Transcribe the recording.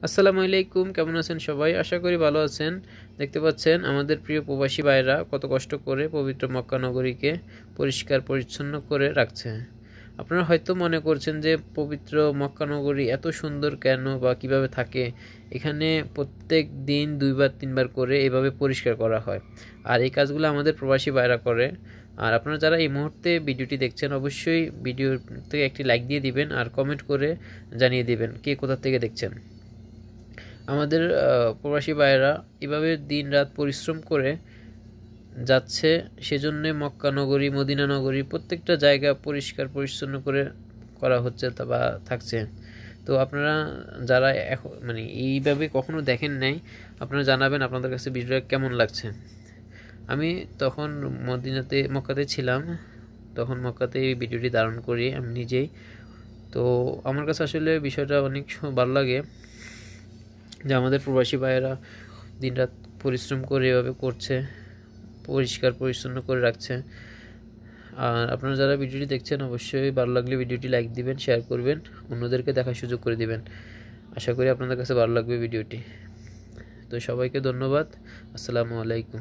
আসসালামু আলাইকুম, কেমন আছেন সবাই? আশা করি ভালো আছেন। দেখতে পাচ্ছেন আমাদের প্রিয় প্রবাসী ভাইরা কত কষ্ট করে পবিত্র মক্কা নগরীকে পরিষ্কার পরিচ্ছন্ন করে রাখছে। আপনারা হয়তো মনে করছেন যে পবিত্র মক্কা নগরী এত সুন্দর কেন বা কিভাবে থাকে। এখানে প্রত্যেক দিন 2 বার 3 বার করে এভাবে পরিষ্কার করা হয়, আর এই কাজগুলো আমাদের প্রবাসী ভাইরা করে। আর আপনারা যারা এই মুহূর্তে ভিডিওটি দেখছেন অবশ্যই ভিডিওতে একটি লাইক দিয়ে দিবেন আর কমেন্ট করে জানিয়ে দিবেন কে কোথা থেকে দেখছেন। আমাদের প্রবাসী ভাইয়েরা এভাবে দিন রাত পরিশ্রম করে যাচ্ছে, সেজন্যে মক্কা নগরী মদিনা নগরী প্রত্যেকটা জায়গা পরিষ্কার পরিচ্ছন্ন করে করা হচ্ছে বা থাকছে। তো আপনারা যারা এখন মানে এইভাবে কখনো দেখেন নাই, আপনারা জানাবেন আপনাদের কাছে ভিডিওটা কেমন লাগছে। আমি তখন মক্কাতে ছিলাম, তখন মক্কাতে এই ভিডিওটি ধারণ করি আমি নিজেই। তো আমার কাছে আসলে বিষয়টা অনেক ভালো লাগে যে আমাদের প্রবাসী ভাইয়েরা দিনরাত পরিশ্রম করে এভাবে করছে, পরিষ্কার পরিচ্ছন্ন করে রাখছে। আর আপনারা যারা ভিডিওটি দেখছেন অবশ্যই ভালো লাগলে ভিডিওটি লাইক দিবেন, শেয়ার করবেন, অন্যদেরকে দেখার সুযোগ করে দিবেন। আশা করি আপনাদের কাছে ভালো লাগবে ভিডিওটি। তো সবাইকে ধন্যবাদ। আসসালামু আলাইকুম।